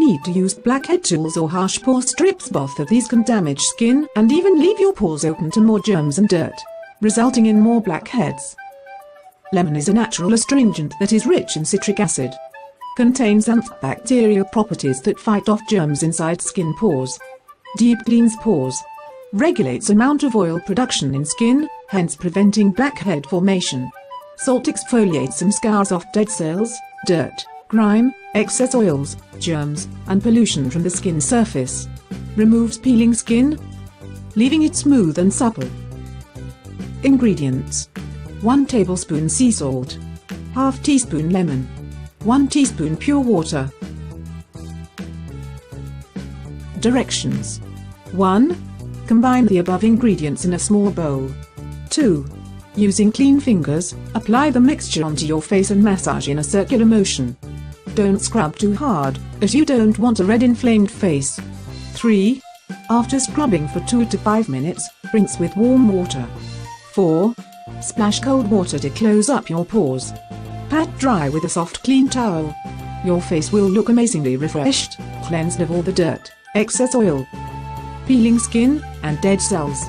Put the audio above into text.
need to use blackhead tools or harsh pore strips. Both of these can damage skin and even leave your pores open to more germs and dirt, resulting in more blackheads. Lemon is a natural astringent that is rich in citric acid. Contains antibacterial properties that fight off germs inside skin pores. Deep cleans pores. Regulates amount of oil production in skin, hence preventing blackhead formation. Salt exfoliates and scours off dead cells, dirt, grime, excess oils, germs, and pollution from the skin surface. Removes peeling skin, leaving it smooth and supple. Ingredients: 1 tablespoon sea salt, ½ teaspoon lemon, 1 teaspoon pure water. Directions: 1. Combine the above ingredients in a small bowl. 2. Using clean fingers, apply the mixture onto your face and massage in a circular motion. Don't scrub too hard, as you don't want a red inflamed face. 3. After scrubbing for 2 to 5 minutes, rinse with warm water. 4. Splash cold water to close up your pores. Pat dry with a soft clean towel. Your face will look amazingly refreshed, cleansed of all the dirt, excess oil, peeling skin, and dead cells.